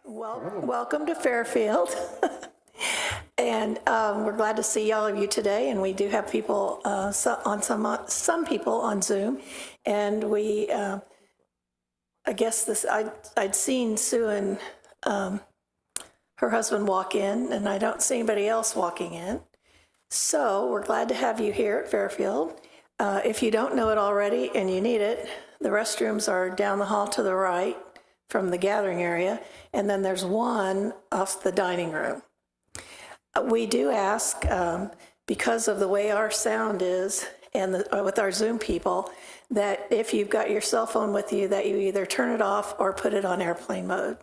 Welcome to Fairfield. And we're glad to see all of you today. And we do have people some people on Zoom. And we, I guess I'd seen Sue and her husband walk in, and I don't see anybody else walking in. So we're glad to have you here at Fairfield. If you don't know it already and you need it, the restrooms are down the hall to the right from the gathering area, and then there's one off the dining room. We do ask, because of the way our sound is and with our Zoom people, that if you've got your cell phone with you, that you either turn it off or put it on airplane mode.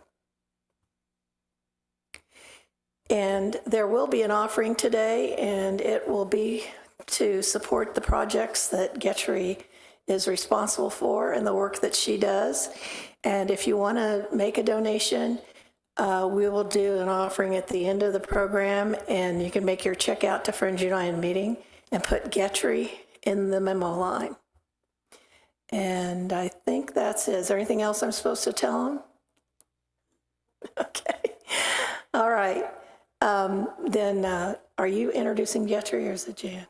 And there will be an offering today, and it will be to support the projects that Getry is responsible for and the work that she does. And if you want to make a donation, we will do an offering at the end of the program, and you can make your check out to Friends United meeting and put Getry in the memo line. And I think that's it. Is there anything else I'm supposed to tell them? Okay. All right. Then are you introducing Getry, or is it Jan?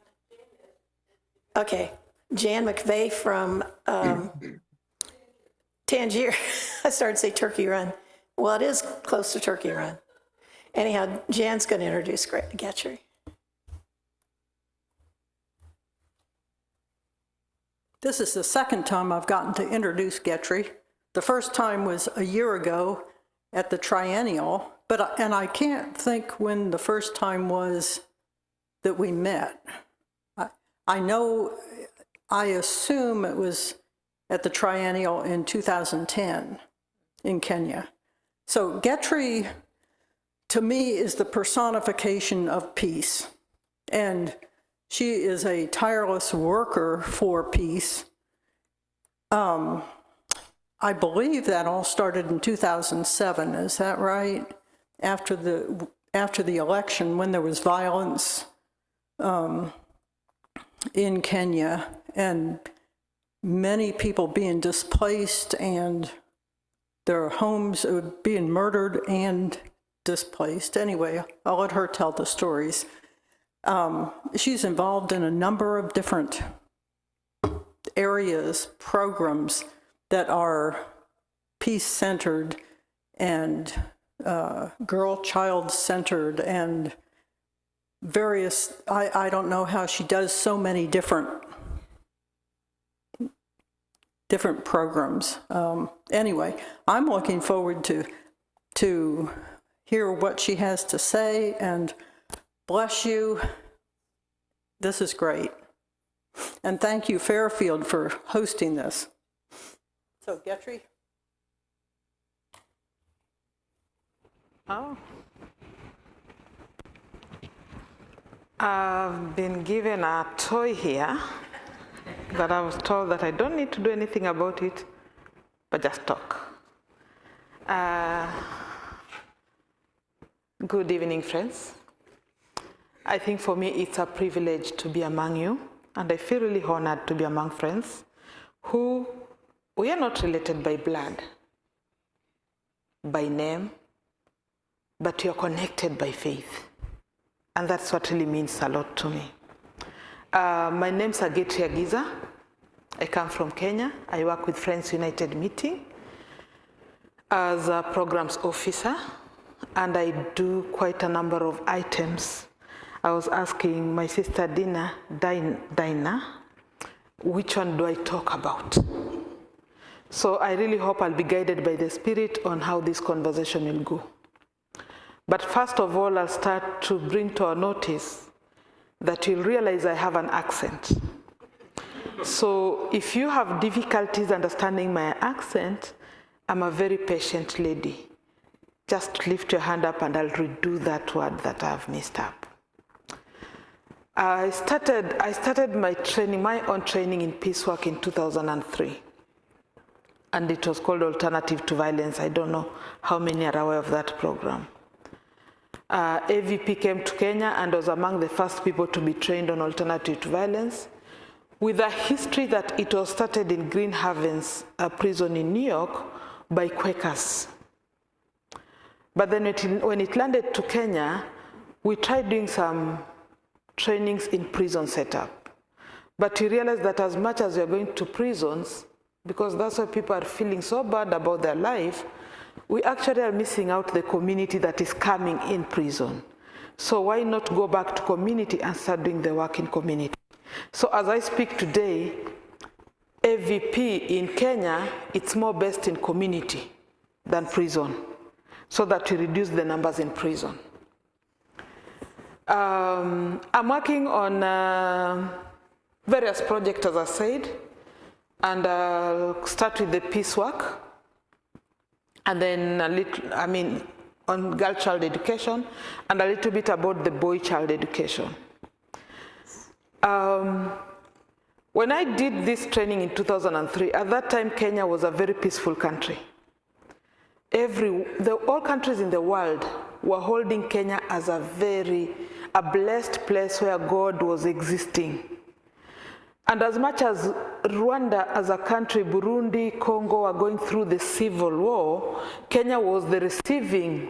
Okay. Jan McVeigh from Tangier. I started to say Turkey Run. Well, it is close to Turkey Run. Anyhow, Jan's going to introduce Getry. This is the second time I've gotten to introduce Getry. The first time was a year ago at the Triennial, and I can't think when the first time was that we met. I assume it was at the Triennial in 2010 in Kenya. So Getry, to me, is the personification of peace. And she is a tireless worker for peace. I believe that all started in 2007, is that right? After the election, when there was violence in Kenya, and many people being displaced and their homes being murdered and displaced. Anyway, I'll let her tell the stories. She's involved in a number of different areas, programs that are peace-centered and child-centered and various, I don't know how she does so many different programs. Anyway, I'm looking forward to hear what she has to say, and bless you. This is great. And thank you, Fairfield, for hosting this. So, Getry? Oh. I've been given a toy here that I was told that I don't need to do anything about it, but just talk. Good evening, friends. I think for me it's a privilege to be among you, and I feel really honored to be among friends who we are not related by blood, by name, but we are connected by faith. And that's what really means a lot to me. My name's Getry Agizah. I come from Kenya. I work with Friends United Meeting as a programs officer, and I do quite a number of items. I was asking my sister Dinah, which one do I talk about? So I really hope I'll be guided by the Spirit on how this conversation will go. But first of all, I'll start to bring to our notice that you'll realize I have an accent. So if you have difficulties understanding my accent, I'm a very patient lady. Just lift your hand up and I'll redo that word that I've messed up. I started my own training in peace work in 2003. And it was called Alternative to Violence. I don't know how many are aware of that program. AVP came to Kenya and was among the first people to be trained on alternative to violence, with a history that it was started in Green Havens, a prison in New York, by Quakers. But then when it landed to Kenya, we tried doing some trainings in prison setup. But we realized that as much as we are going to prisons, because that's why people are feeling so bad about their life, we actually are missing out the community that is coming in prison. So why not go back to community and start doing the work in community? So as I speak today, AVP in Kenya, it's more based in community than prison, so that we reduce the numbers in prison. I'm working on various projects, as I said, and I'll start with the peace work, and then a little, on girl child education, and a little bit about the boy child education. When I did this training in 2003, at that time Kenya was a very peaceful country. All countries in the world were holding Kenya as a blessed place where God was existing. And as much as Rwanda as a country, Burundi, Congo are going through the civil war, Kenya was the receiving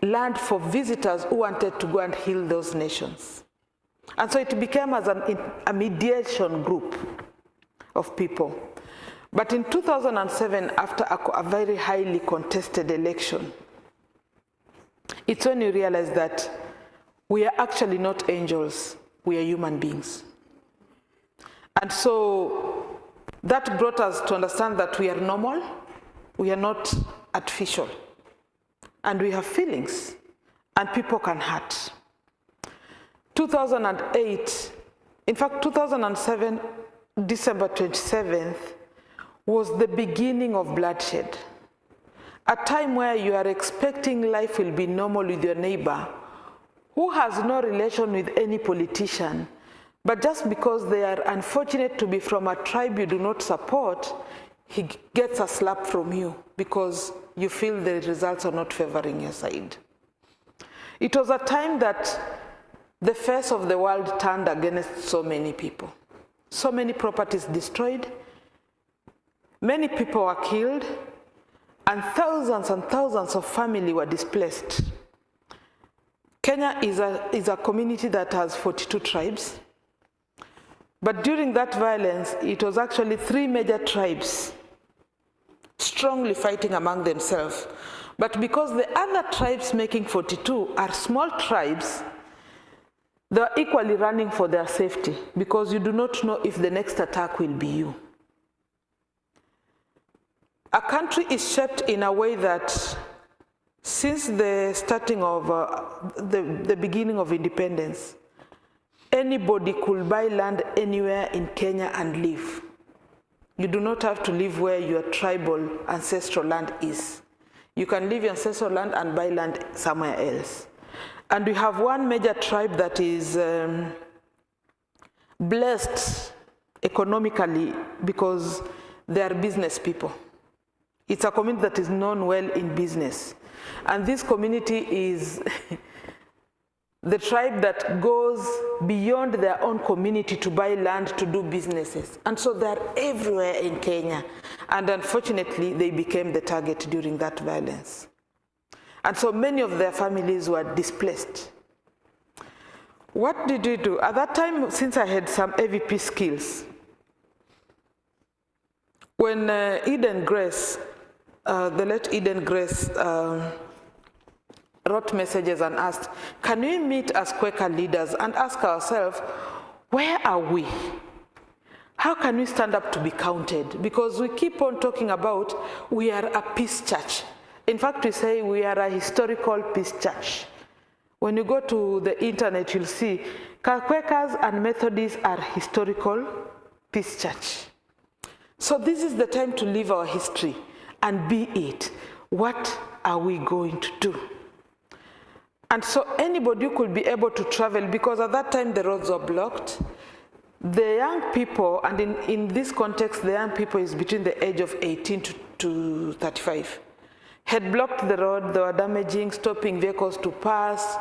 land for visitors who wanted to go and heal those nations. And so it became as a mediation group of people. But in 2007, after a very highly contested election, it's when you realize that we are actually not angels, we are human beings. And so that brought us to understand that we are normal, we are not artificial, and we have feelings, and people can hurt. 2008, in fact 2007, December 27th, was the beginning of bloodshed. A time where you are expecting life will be normal with your neighbor, who has no relation with any politician, but just because they are unfortunate to be from a tribe you do not support, he gets a slap from you because you feel the results are not favoring your side. It was a time that the face of the world turned against so many people. So many properties destroyed, many people were killed, and thousands of families were displaced. Kenya is a community that has 42 tribes. But during that violence, it was actually 3 major tribes strongly fighting among themselves. But because the other tribes making 42 are small tribes, they are equally running for their safety, because you do not know if the next attack will be you. A country is shaped in a way that since the starting of the beginning of independence, anybody could buy land anywhere in Kenya and live. You do not have to live where your tribal ancestral land is. You can leave your ancestral land and buy land somewhere else. And we have one major tribe that is blessed economically because they are business people. It's a community that is known well in business. And this community is the tribe that goes beyond their own community to buy land to do businesses. And so they're everywhere in Kenya. And unfortunately, they became the target during that violence. And so many of their families were displaced. What did we do? At that time, since I had some AVP skills, when Eden Grace, the late Eden Grace, wrote messages and asked, can we meet as Quaker leaders and ask ourselves, where are we? How can we stand up to be counted? Because we keep on talking about we are a peace church. In fact, we say we are a historical peace church. When you go to the internet, you'll see Quakers and Methodists are historical peace church. So this is the time to live our history and be it. What are we going to do? And so anybody could be able to travel, because at that time the roads were blocked. The young people, and in this context, the young people is between the age of 18 to 35, had blocked the road. They were damaging, stopping vehicles to pass,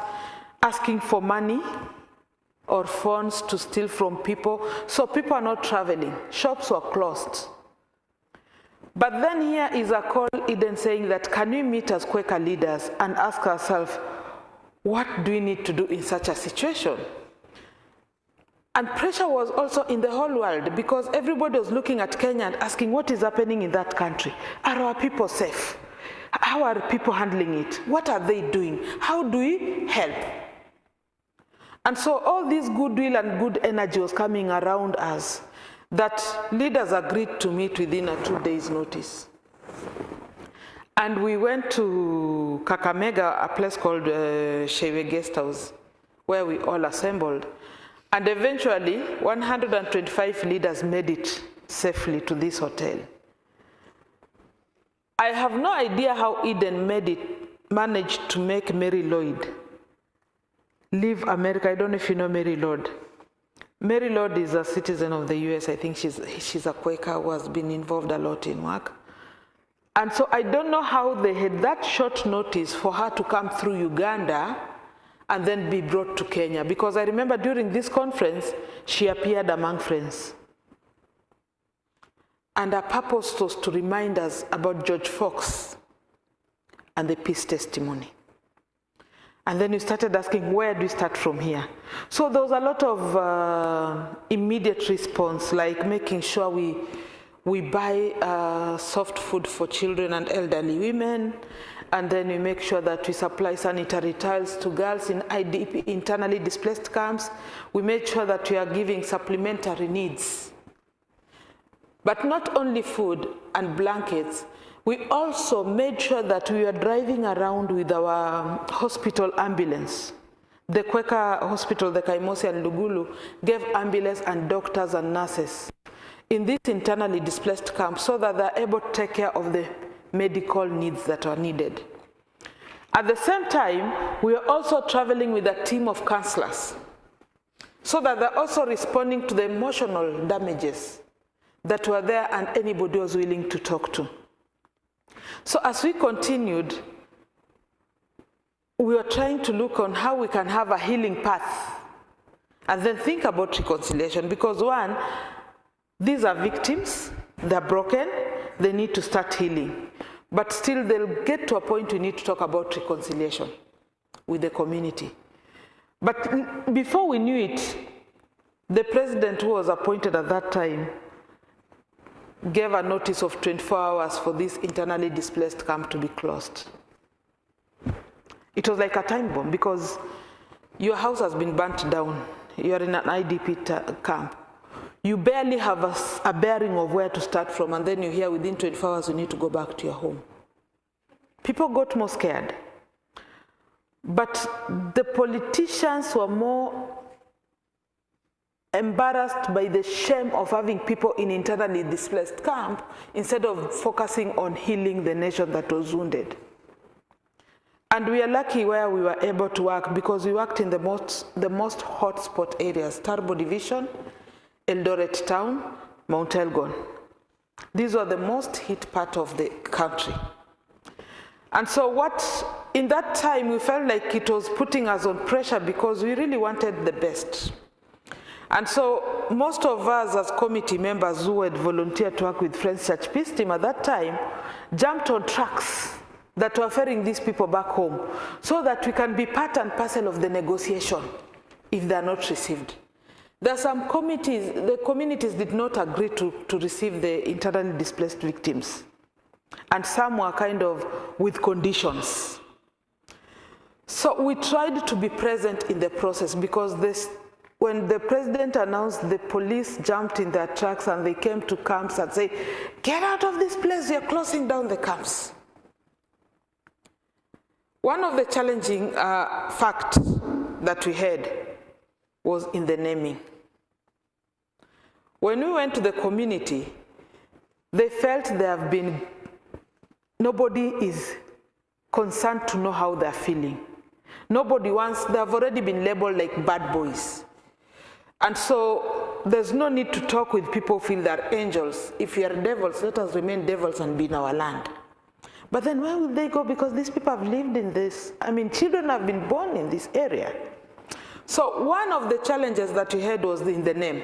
asking for money or phones to steal from people. So people are not traveling. Shops were closed. But then here is a call Eden saying that can we meet as Quaker leaders and ask ourselves, what do we need to do in such a situation? And pressure was also in the whole world because everybody was looking at Kenya and asking what is happening in that country. Are our people safe? How are people handling it? What are they doing? How do we help? And so all this goodwill and good energy was coming around us that leaders agreed to meet within a 2 days notice. And we went to Kakamega, a place called Shewe Guest House, where we all assembled. And eventually, 125 leaders made it safely to this hotel. I have no idea how Eden managed to make Mary Lloyd leave America. I don't know if you know Mary Lloyd. Mary Lloyd is a citizen of the US. I think she's a Quaker who has been involved a lot in work. And so I don't know how they had that short notice for her to come through Uganda and then be brought to Kenya. Because I remember during this conference, she appeared among friends. And her purpose was to remind us about George Fox and the peace testimony. And then you started asking, where do we start from here? So there was a lot of immediate response, like making sure we buy soft food for children and elderly women, and then we make sure that we supply sanitary towels to girls in IDP, internally displaced camps. We made sure that we are giving supplementary needs. But not only food and blankets, we also made sure that we were driving around with our hospital ambulance. The Quaker hospital, the Kaimosi and Lugulu, gave ambulance and doctors and nurses in these internally displaced camps so that they're able to take care of the medical needs that are needed. At the same time, we are also traveling with a team of counselors so that they're also responding to the emotional damages that were there and anybody was willing to talk to. So as we continued, we were trying to look on how we can have a healing path and then think about reconciliation, because one, these are victims, they're broken, they need to start healing. But still they'll get to a point we need to talk about reconciliation with the community. But before we knew it, the president who was appointed at that time gave a notice of 24 hours for this internally displaced camp to be closed. It was like a time bomb because your house has been burnt down. You are in an IDP camp. You barely have a bearing of where to start from, and then you hear within 24 hours you need to go back to your home. People got more scared. But the politicians were more embarrassed by the shame of having people in internally displaced camp instead of focusing on healing the nation that was wounded. And we are lucky where we were able to work because we worked in the most hotspot areas, Turbo Division, Eldoret Town, Mount Elgon. These were the most hit part of the country. And so in that time, we felt like it was putting us on pressure because we really wanted the best. And so most of us as committee members who had volunteered to work with Friends Church Peace Team at that time jumped on trucks that were ferrying these people back home so that we can be part and parcel of the negotiation if they are not received. There are some committees, the communities did not agree to receive the internally displaced victims. And some were kind of with conditions. So we tried to be present in the process because when the president announced, the police jumped in their trucks and they came to camps and said, get out of this place, we are closing down the camps. One of the challenging facts that we had was in the naming. When we went to the community, they felt nobody is concerned to know how they're feeling. Nobody wants, they've already been labeled like bad boys. And so there's no need to talk with people who feel they're angels. If we are devils, let us remain devils and be in our land. But then where will they go? Because these people have lived in this. I mean, children have been born in this area. So one of the challenges that we had was in the name.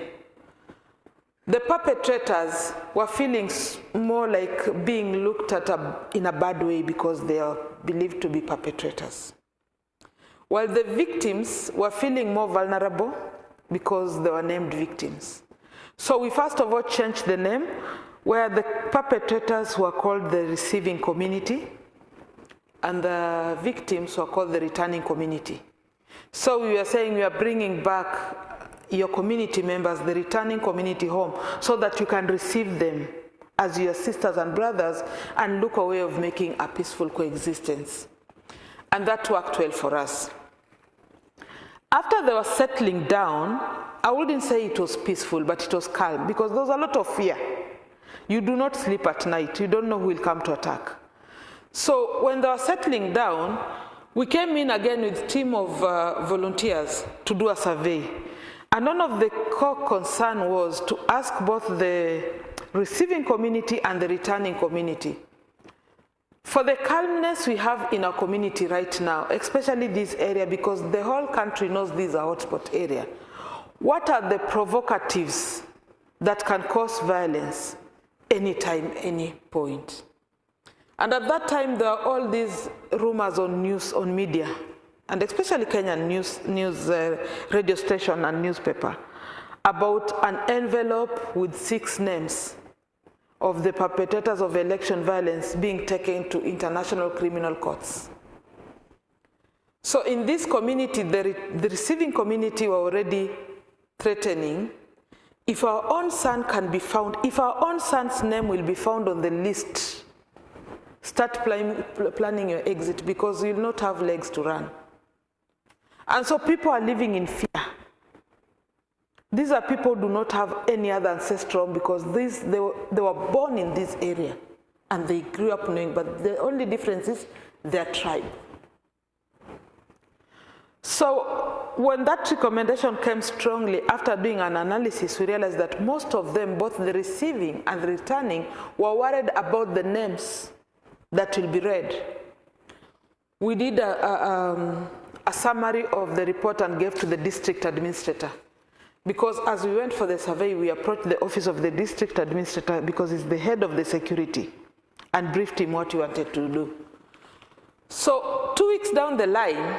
the perpetrators were feeling more like being looked at in a bad way because they are believed to be perpetrators, while the victims were feeling more vulnerable because they were named victims. So we first of all changed the name, where the perpetrators were called the receiving community and the victims were called the returning community. So we were saying we are bringing back your community members, the returning community, home, so that you can receive them as your sisters and brothers and look a way of making a peaceful coexistence. And that worked well for us. After they were settling down, I wouldn't say it was peaceful, but it was calm, because there was a lot of fear. You do not sleep at night. You don't know who will come to attack. So when they were settling down, we came in again with a team of volunteers to do a survey. And one of the core concerns was to ask both the receiving community and the returning community, for the calmness we have in our community right now, especially this area, because the whole country knows this is a hotspot area, what are the provocatives that can cause violence anytime, any point? And at that time, there are all these rumors on news, on media, and especially Kenyan news radio station and newspaper, about an envelope with 6 names of the perpetrators of election violence being taken to international criminal courts. So in this community, the receiving community were already threatening, if our own son can be found, if our own son's name will be found on the list, start planning your exit, because you'll not have legs to run. And so people are living in fear. These are people who do not have any other ancestral, because they were born in this area and they grew up knowing, but the only difference is their tribe. So when that recommendation came strongly, after doing an analysis, we realized that most of them, both the receiving and the returning, were worried about the names that will be read. We did a summary of the report and gave to the district administrator. Because as we went for the survey, we approached the office of the district administrator, because he's the head of the security, and briefed him what he wanted to do. So 2 weeks down the line,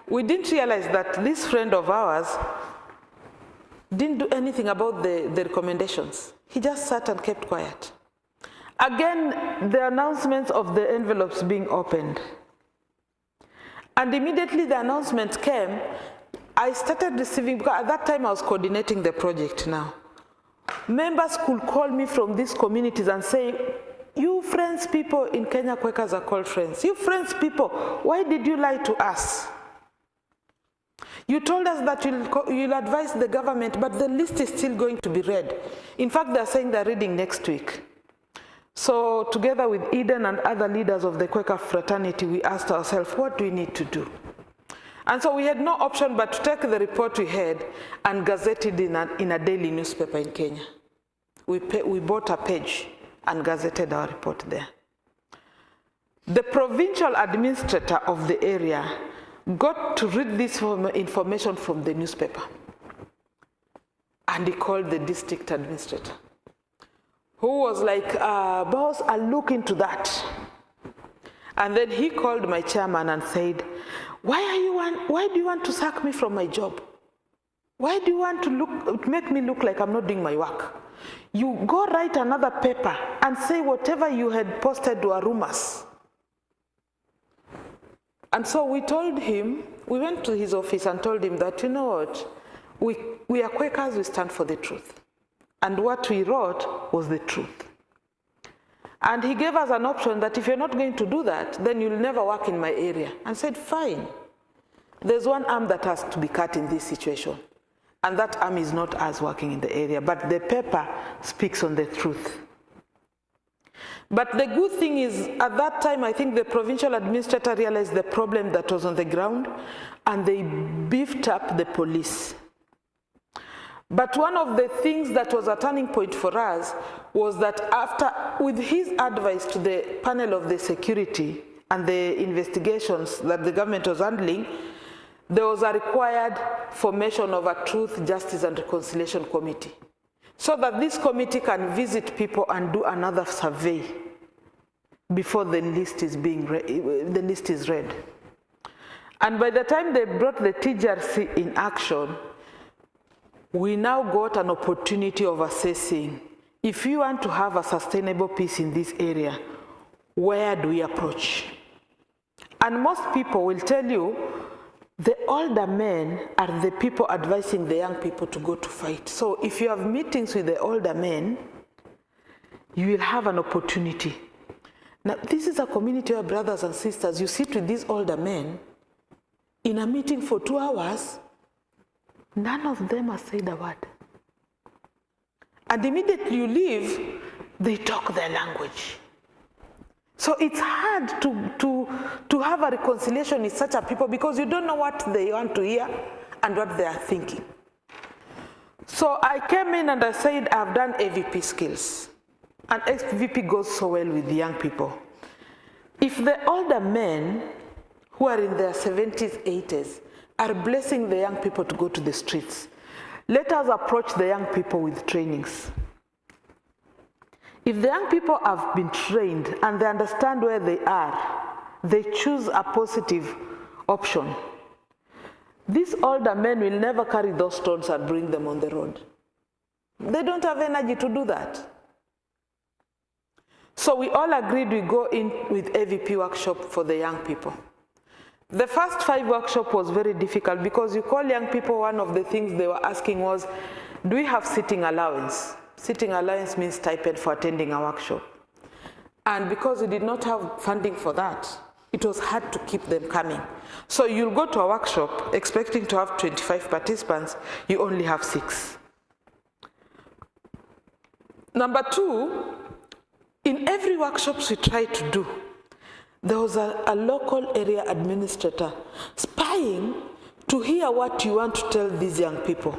we didn't realize that this friend of ours didn't do anything about the recommendations. He just sat and kept quiet. Again, the announcements of the envelopes being opened. And immediately the announcement came, I started receiving, because at that time I was coordinating the project now. Members could call me from these communities and say, you Friends people in Kenya, Quakers are called Friends. You Friends people, why did you lie to us? You told us that you'll advise the government, but the list is still going to be read. In fact, they're saying they're reading next week. So together with Eden and other leaders of the Quaker fraternity, we asked ourselves, what do we need to do? And so we had no option but to take the report we had and gazette it in a daily newspaper in Kenya. We bought a page and gazetted our report there. The provincial administrator of the area got to read this information from the newspaper. And he called the district administrator, who was like, boss, I'll look into that. And then he called my chairman and said, why do you want to sack me from my job? Why do you want to make me look like I'm not doing my work? You go write another paper and say whatever you had posted were rumors. And so we told him, we went to his office and told him that, you know what, we are Quakers, we stand for the truth. And what we wrote was the truth. And he gave us an option that if you're not going to do that, then you'll never work in my area. And said, fine. There's one arm that has to be cut in this situation. And that arm is not us working in the area, but the paper speaks on the truth. But the good thing is, at that time, I think the provincial administrator realized the problem that was on the ground, and they beefed up the police. But one of the things that was a turning point for us was that with his advice to the panel of the security and the investigations that the government was handling, there was a required formation of a Truth, Justice and Reconciliation Committee. so that this committee can visit people and do another survey before the list is read. And by the time they brought the TGRC in action, we now got an opportunity of assessing, if you want to have a sustainable peace in this area, where do we approach? And most people will tell you, the older men are the people advising the young people to go to fight. So if you have meetings with the older men, you will have an opportunity. Now, this is a community of brothers and sisters. You sit with these older men in a meeting for 2 hours, none of them has said a word. And immediately you leave, they talk their language. So it's hard to have a reconciliation with such a people because you don't know what they want to hear and what they are thinking. So I came in and I said, I've done AVP skills. And AVP goes so well with the young people. If the older men who are in their 70s, 80s are blessing the young people to go to the streets, let us approach the young people with trainings. If the young people have been trained and they understand where they are, they choose a positive option. These older men will never carry those stones and bring them on the road. They don't have energy to do that. So we all agreed we go in with AVP workshop for the young people. The first 5 workshops was very difficult because you call young people, one of the things they were asking was, do we have sitting allowance? Sitting allowance means stipend for attending a workshop. And because we did not have funding for that, it was hard to keep them coming. So you'll go to a workshop expecting to have 25 participants, you only have 6. Number 2, in every workshop we try to do, there was a local area administrator spying to hear what you want to tell these young people.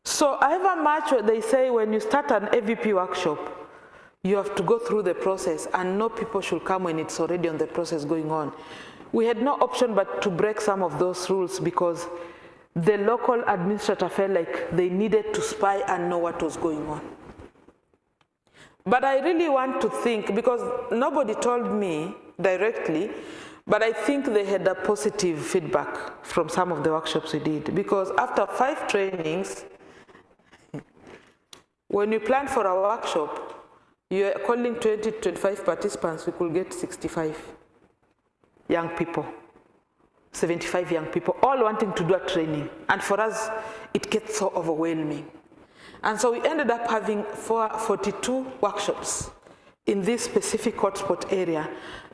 So however much they say when you start an AVP workshop, you have to go through the process and no people should come when it's already on the process going on. We had no option but to break some of those rules because the local administrator felt like they needed to spy and know what was going on. But I really want to think, because nobody told me directly, but I think they had a positive feedback from some of the workshops we did. Because after 5 trainings, when you plan for a workshop, you're calling 20 to 25 participants, we could get 65 young people, 75 young people, all wanting to do a training. And for us, it gets so overwhelming. And so we ended up having 42 workshops in this specific hotspot area,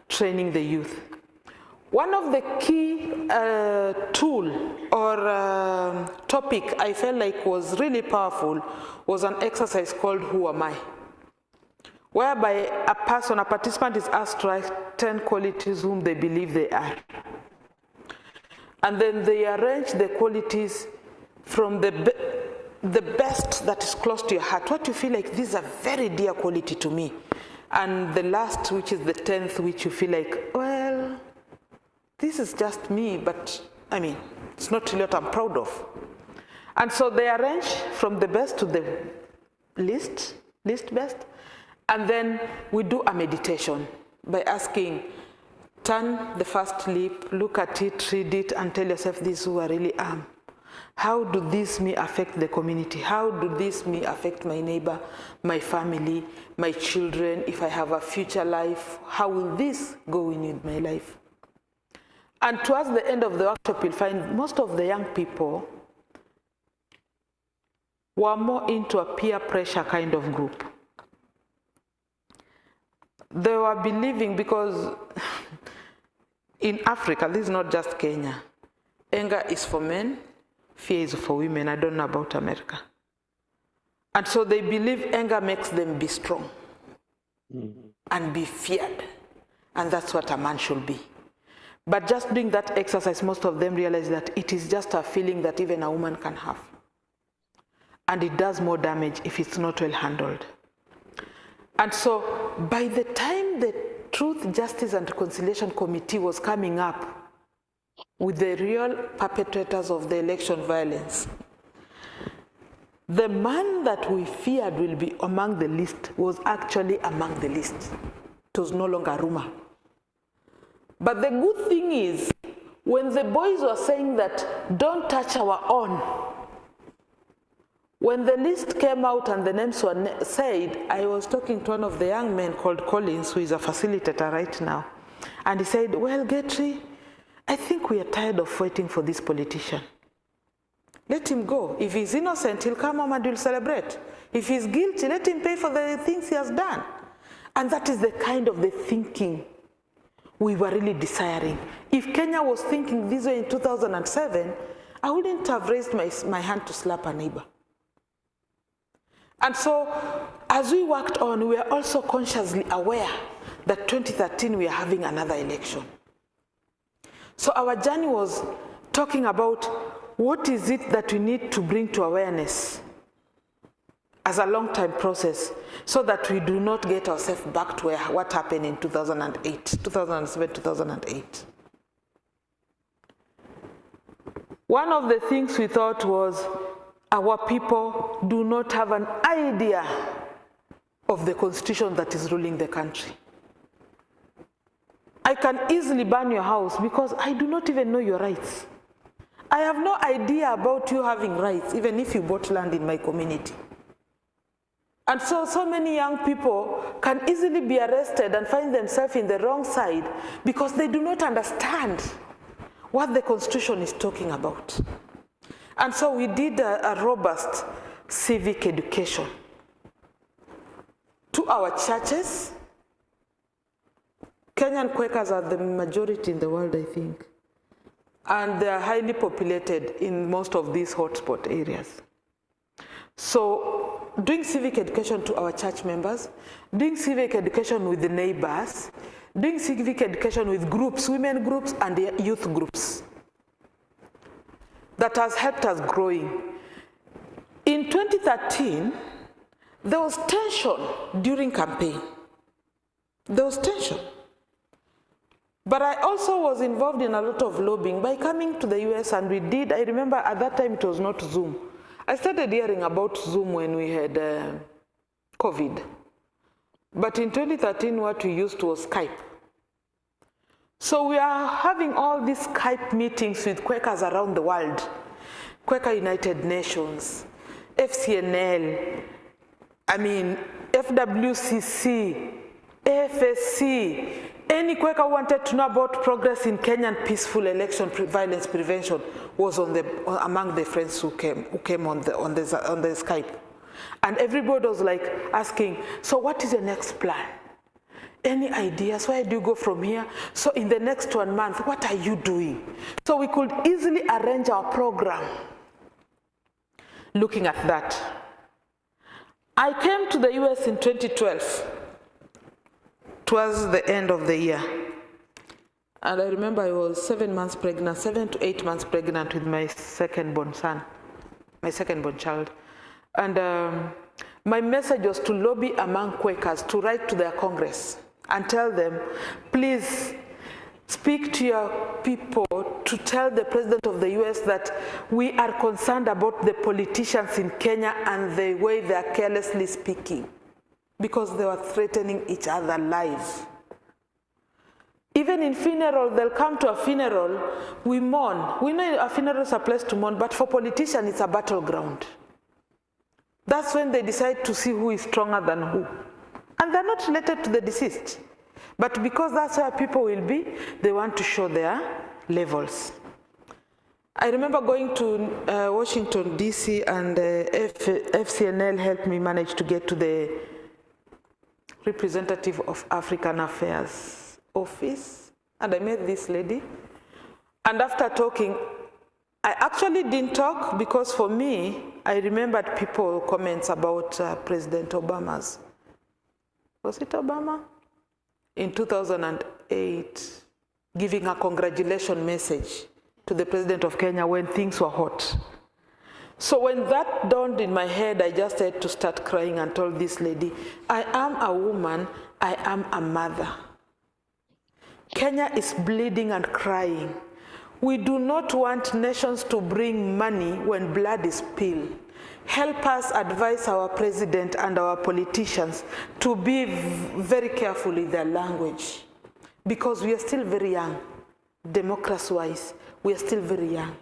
training the youth. One of the key tool or topic I felt like was really powerful was an exercise called Who Am I? Whereby a participant is asked to write 10 qualities whom they believe they are. And then they arrange the qualities from the best that is close to your heart. What you feel like, these are very dear quality to me. And the last, which is the 10th, which you feel like, well, this is just me, but I mean, it's not really what I'm proud of. And so they arrange from the best to the least best. And then we do a meditation by asking, turn the first leaf, look at it, read it, and tell yourself, this is who I really am. How do this me affect the community? How do this me affect my neighbor, my family, my children? If I have a future life, how will this go in with my life? And towards the end of the workshop, you'll find most of the young people were more into a peer pressure kind of group. They were believing, because in Africa, this is not just Kenya, anger is for men, fear is for women. I don't know about America. And so they believe anger makes them be strong and be feared. And that's what a man should be. But just doing that exercise, most of them realize that it is just a feeling that even a woman can have. And it does more damage if it's not well handled. And so by the time the Truth, Justice and Reconciliation Committee was coming up with the real perpetrators of the election violence, the man that we feared will be among the list was actually among the list. It was no longer a rumor. But the good thing is, when the boys were saying that, don't touch our own, when the list came out and the names were said, I was talking to one of the young men called Collins, who is a facilitator right now. And he said, well, Getry, I think we are tired of waiting for this politician. Let him go. If he's innocent, he'll come home and we'll celebrate. If he's guilty, let him pay for the things he has done. And that is the kind of the thinking we were really desiring. If Kenya was thinking this way in 2007, I wouldn't have raised my hand to slap a neighbor. And so, as we worked on, we were also consciously aware that 2013 we are having another election. So our journey was talking about what is it that we need to bring to awareness as a long-term process so that we do not get ourselves back to what happened in 2008, 2007, 2008. One of the things we thought was our people do not have an idea of the constitution that is ruling the country. I can easily burn your house because I do not even know your rights. I have no idea about you having rights, even if you bought land in my community. And so many young people can easily be arrested and find themselves in the wrong side because they do not understand what the Constitution is talking about. And so we did a robust civic education to our churches. Kenyan Quakers are the majority in the world, I think. And they are highly populated in most of these hotspot areas. So doing civic education to our church members, doing civic education with the neighbors, doing civic education with groups, women groups and youth groups. That has helped us growing. In 2013, there was tension during campaign. There was tension. But I also was involved in a lot of lobbying by coming to the US, and we did, I remember at that time it was not Zoom. I started hearing about Zoom when we had COVID. But in 2013, what we used was Skype. So we are having all these Skype meetings with Quakers around the world. Quaker United Nations, FCNL, FWCC, AFSC. Any Quaker who wanted to know about progress in Kenyan peaceful election violence prevention was among the friends who came on the Skype. And everybody was like asking, so what is your next plan? Any ideas? Where do you go from here? So in the next 1 month, what are you doing? So we could easily arrange our program looking at that. I came to the US in 2012. Towards the end of the year. And I remember I was 7 months pregnant, 7 to 8 months pregnant with my second-born son, my second-born child. And my message was to lobby among Quakers to write to their Congress and tell them, please speak to your people to tell the President of the US that we are concerned about the politicians in Kenya and the way they are carelessly speaking, because they were threatening each other live. Even in funeral, they'll come to a funeral, we mourn. We know a funeral is a place to mourn, but for politicians, it's a battleground. That's when they decide to see who is stronger than who. And they're not related to the deceased. But because that's where people will be, they want to show their levels. I remember going to Washington, D.C., and FCNL helped me manage to get to the representative of African Affairs office, and I met this lady. And after talking, I actually didn't talk because for me, I remembered people comments about President Obama's, was it Obama? In 2008, giving a congratulation message to the President of Kenya when things were hot. So when that dawned in my head, I just had to start crying and told this lady, I am a woman, I am a mother. Kenya is bleeding and crying. We do not want nations to bring money when blood is spilled. help us advise our president and our politicians to be very careful with their language, because we are still very young, democracy-wise, we are still very young.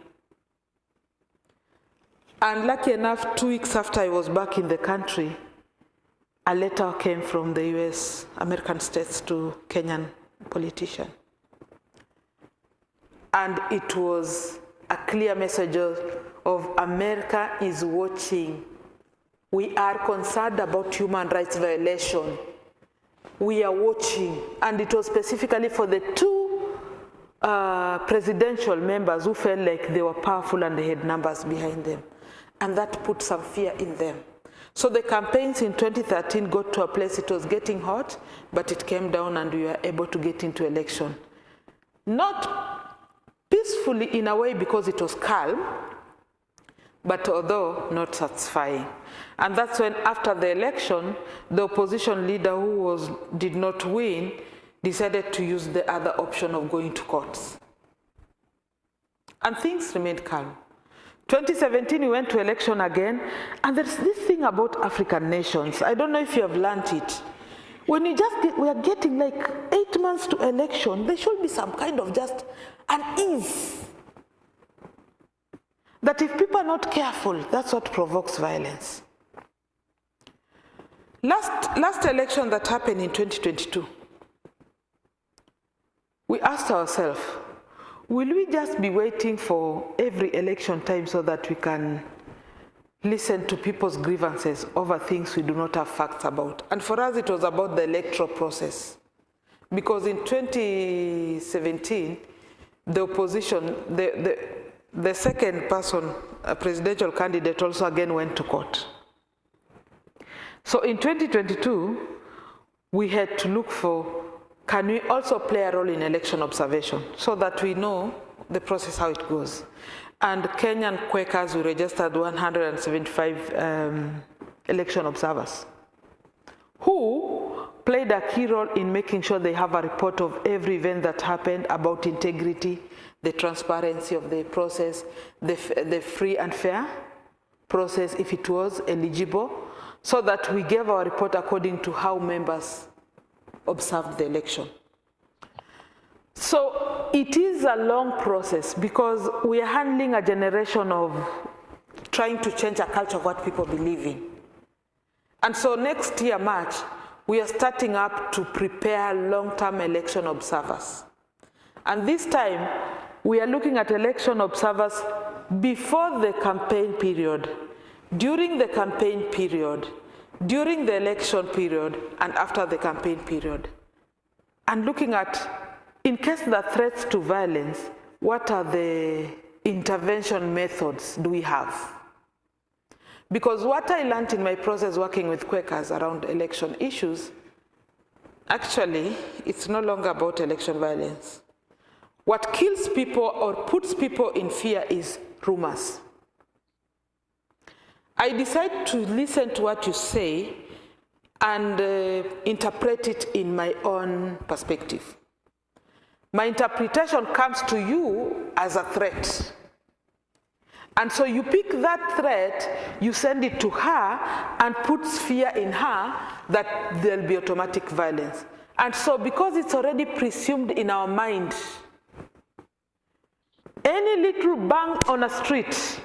And lucky enough, 2 weeks after I was back in the country, a letter came from the US, American states, to Kenyan politician. And it was a clear message of America is watching. We are concerned about human rights violation. We are watching. And it was specifically for the 2 presidential members who felt like they were powerful and they had numbers behind them. And that put some fear in them. So the campaigns in 2013 got to a place, it was getting hot, but it came down and we were able to get into election. Not peacefully in a way because it was calm, but although not satisfying. And that's when, after the election, the opposition leader who did not win decided to use the other option of going to courts. And things remained calm. 2017, we went to election again, and there's this thing about African nations. I don't know if you have learned it. When we are getting like 8 months to election, there should be some kind of just unease. That if people are not careful, that's what provokes violence. Last election that happened in 2022, we asked ourselves, will we just be waiting for every election time so that we can listen to people's grievances over things we do not have facts about? And for us, it was about the electoral process. Because in 2017, the opposition, the second person, a presidential candidate, also again went to court. So in 2022, we had to look for, can we also play a role in election observation so that we know the process, how it goes? And Kenyan Quakers, we registered 175 election observers who played a key role in making sure they have a report of every event that happened, about integrity, the transparency of the process, the free and fair process, if it was eligible, so that we gave our report according to how members observed the election. So it is a long process because we are handling a generation of trying to change a culture of what people believe in. And so next year, March, we are starting up to prepare long-term election observers. And this time, we are looking at election observers before the campaign period, during the campaign period, during the election period, and after the campaign period. And looking at, in case there are threats to violence, what are the intervention methods do we have? Because what I learned in my process working with Quakers around election issues, actually, it's no longer about election violence. What kills people or puts people in fear is rumors. I decide to listen to what you say and interpret it in my own perspective. My interpretation comes to you as a threat. And so you pick that threat, you send it to her, and puts fear in her that there'll be automatic violence. And so because it's already presumed in our mind, any little bang on a street,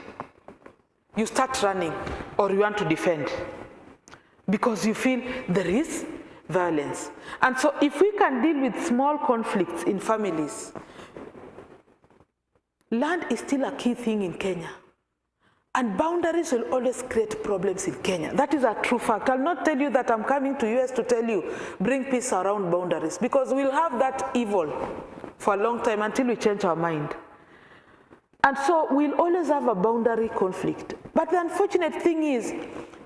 you start running or you want to defend because you feel there is violence. And so if we can deal with small conflicts in families, land is still a key thing in Kenya. And boundaries will always create problems in Kenya. That is a true fact. I'll not tell you that I'm coming to US to tell you, bring peace around boundaries, because we'll have that evil for a long time until we change our mind. And so we'll always have a boundary conflict. But the unfortunate thing is,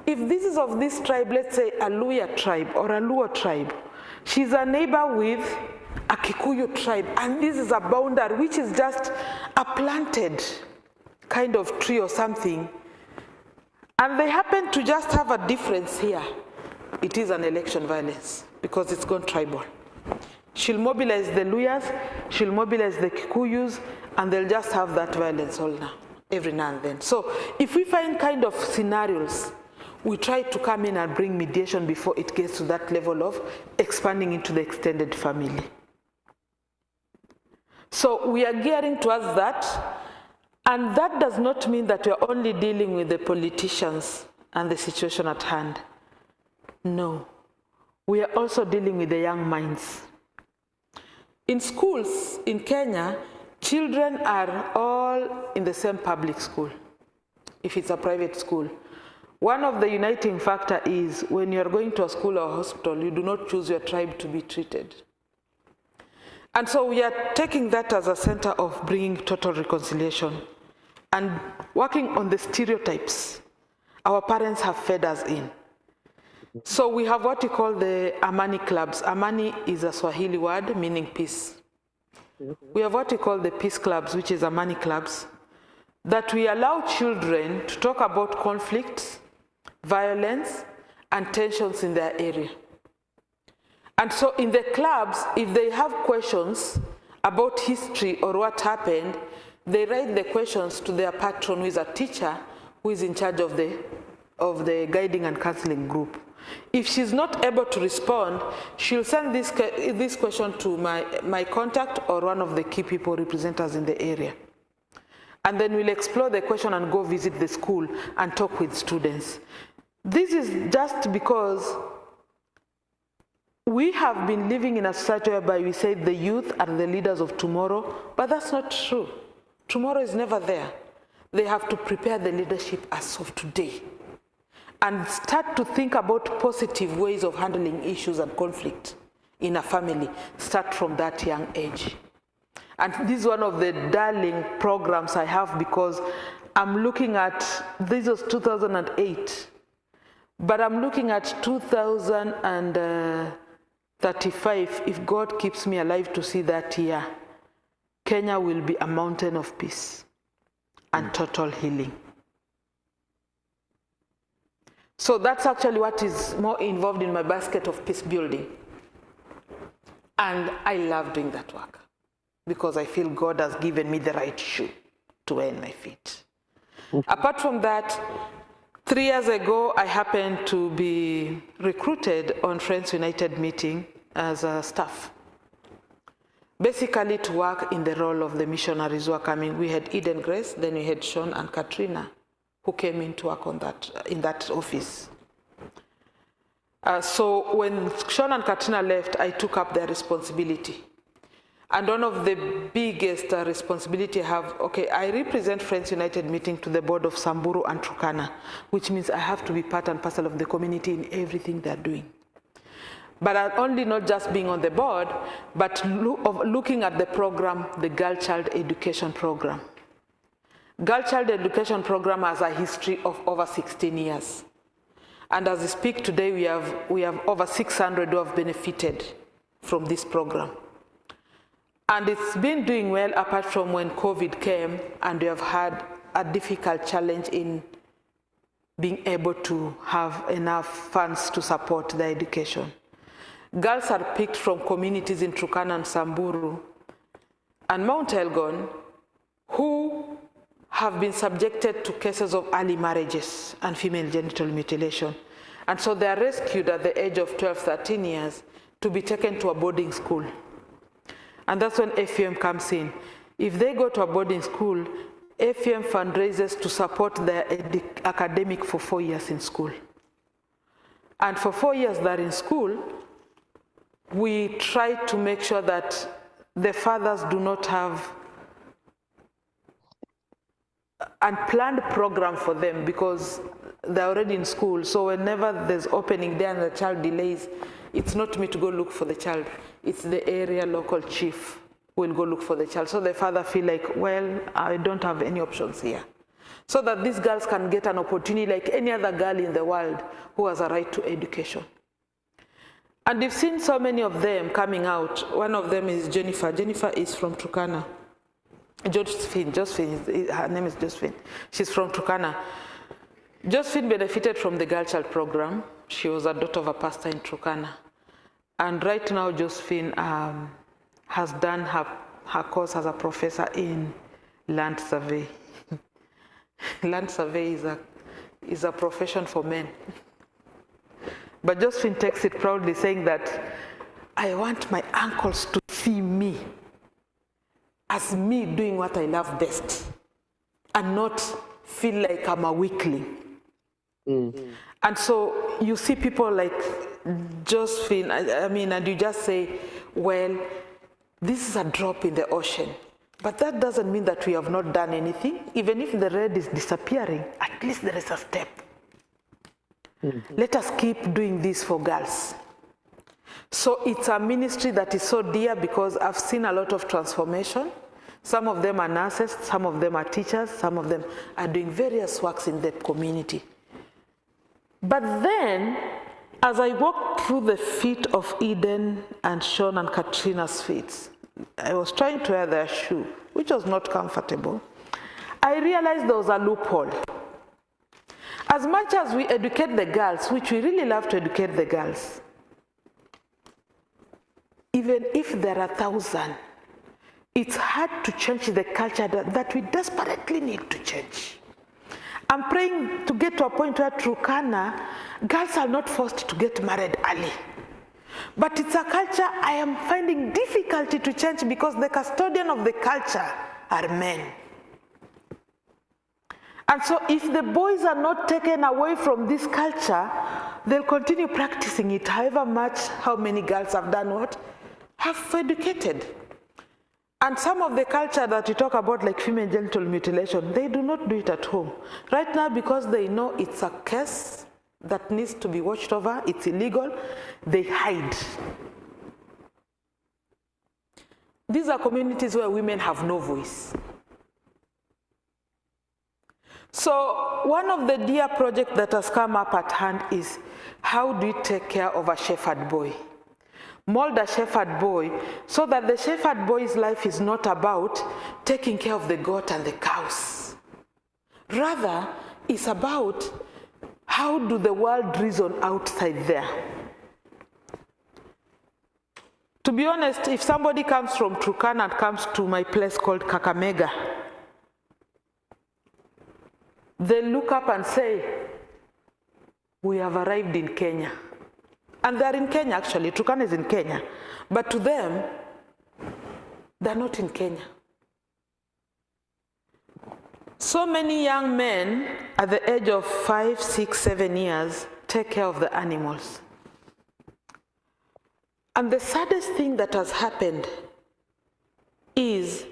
if this is of this tribe, let's say a Luya tribe or a Luo tribe, she's a neighbor with a Kikuyu tribe, and this is a boundary which is just a planted kind of tree or something, and they happen to just have a difference here, it is an election violence because it's gone tribal. She'll mobilize the Luyas, she'll mobilize the Kikuyus, and they'll just have that violence all now. every now and then. So if we find kind of scenarios, we try to come in and bring mediation before it gets to that level of expanding into the extended family. So we are gearing towards that, and that does not mean that we are only dealing with the politicians and the situation at hand. No, we are also dealing with the young minds. In schools in Kenya, children are all in the same public school, if it's a private school. One of the uniting factor is when you are going to a school or hospital, you do not choose your tribe to be treated. And so we are taking that as a center of bringing total reconciliation and working on the stereotypes our parents have fed us in. So we have what we call the Amani clubs. Amani is a Swahili word meaning peace. We have what we call the peace clubs, which is Amani clubs, that we allow children to talk about conflicts, violence, and tensions in their area. And so in the clubs, if they have questions about history or what happened, they write the questions to their patron, who is a teacher, who is in charge of the guiding and counseling group. If she's not able to respond, she'll send this question to my contact or one of the key people representatives in the area. And then we'll explore the question and go visit the school and talk with students. This is just because we have been living in a society whereby we say the youth are the leaders of tomorrow, but that's not true. Tomorrow is never there. They have to prepare the leadership as of today and start to think about positive ways of handling issues and conflict in a family. Start from that young age. And this is one of the darling programs I have, because I'm looking at, this was 2008, but I'm looking at 2035, if God keeps me alive to see that year. Kenya will be a mountain of peace and total healing. So that's actually what is more involved in my basket of peace building. And I love doing that work because I feel God has given me the right shoe to wear in my feet. Apart from that, 3 years ago, I happened to be recruited on Friends United meeting as a staff. Basically to work in the role of the missionaries who are coming. We had Eden Grace, then we had Sean and Katrina, who came in to work on that, in that office. So when Sean and Katrina left, I took up their responsibility. And one of the biggest responsibility I have, I represent Friends United meeting to the board of Samburu and Turkana, which means I have to be part and parcel of the community in everything they're doing. But I'm only not just being on the board, but looking at the program, the Girl Child Education Program. Girl Child Education Program has a history of over 16 years. And as we speak today, we have over 600 who have benefited from this program. And it's been doing well apart from when COVID came and we have had a difficult challenge in being able to have enough funds to support their education. Girls are picked from communities in Turkana and Samburu and Mount Elgon who have been subjected to cases of early marriages and female genital mutilation. And so they are rescued at the age of 12, 13 years to be taken to a boarding school. And that's when FUM comes in. If they go to a boarding school, FUM fundraises to support their academic for 4 years in school. And for 4 years they're in school, we try to make sure that the fathers do not have unplanned program for them because they're already in school. So whenever there's opening day and the child delays, it's not me to go look for the child. It's the area local chief who will go look for the child. So the father feel like, well, I don't have any options here. So that these girls can get an opportunity like any other girl in the world who has a right to education. And we've seen so many of them coming out. One of them is Jennifer. Jennifer is from Turkana. Josephine, her name is Josephine. She's from Turkana. Josephine benefited from the Girl Child program. She was a daughter of a pastor in Turkana. And right now, Josephine has done her course as a professor in land survey. land survey is a profession for men. But Josephine takes it proudly, saying that I want my uncles to see me as me doing what I love best and not feel like I'm a weakling. And so you see people like Josephine, I mean, and you just say, well, this is a drop in the ocean. But that doesn't mean that we have not done anything. Even if the red is disappearing, at least there is a step. Let us keep doing this for girls. So it's a ministry that is so dear because I've seen a lot of transformation. Some of them are nurses, some of them are teachers, some of them are doing various works in the community. But then, as I walked through the feet of Eden and Sean and Katrina's feet, I was trying to wear their shoe, which was not comfortable. I realized there was a loophole. As much as we educate the girls, which we really love to educate the girls, even if there are 1,000, it's hard to change the culture that we desperately need to change. I'm praying to get to a point where Turkana, girls are not forced to get married early. But it's a culture I am finding difficulty to change because the custodian of the culture are men. And so if the boys are not taken away from this culture, they'll continue practicing it, however much, how many girls have done what? Have educated. And some of the culture that you talk about, like female genital mutilation, they do not do it at home. Right now, because they know it's a case that needs to be watched over, it's illegal, they hide. These are communities where women have no voice. So one of the dear projects that has come up at hand is how do you take care of a shepherd boy? Mold a shepherd boy so that the shepherd boy's life is not about taking care of the goat and the cows. Rather, it's about how do the world reason outside there. To be honest, if somebody comes from Turkana and comes to my place called Kakamega, they look up and say, we have arrived in Kenya. And they're in Kenya actually, Turkana is in Kenya. But to them, they're not in Kenya. So many young men at the age of 5, 6, 7 years take care of the animals. And the saddest thing that has happened is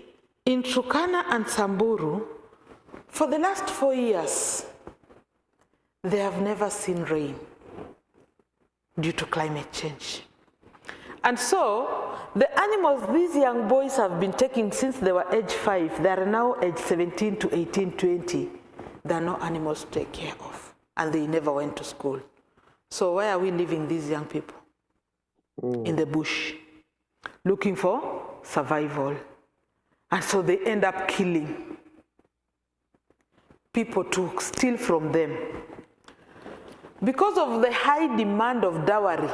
in Turkana and Samburu, for the last 4 years, they have never seen rain due to climate change. And so, the animals these young boys have been taking since they were age 5, they are now age 17 to 18, 20. There are no animals to take care of, and they never went to school. So where are we leaving these young people? In the bush, looking for survival. And so they end up killing people to steal from them. Because of the high demand of dowry,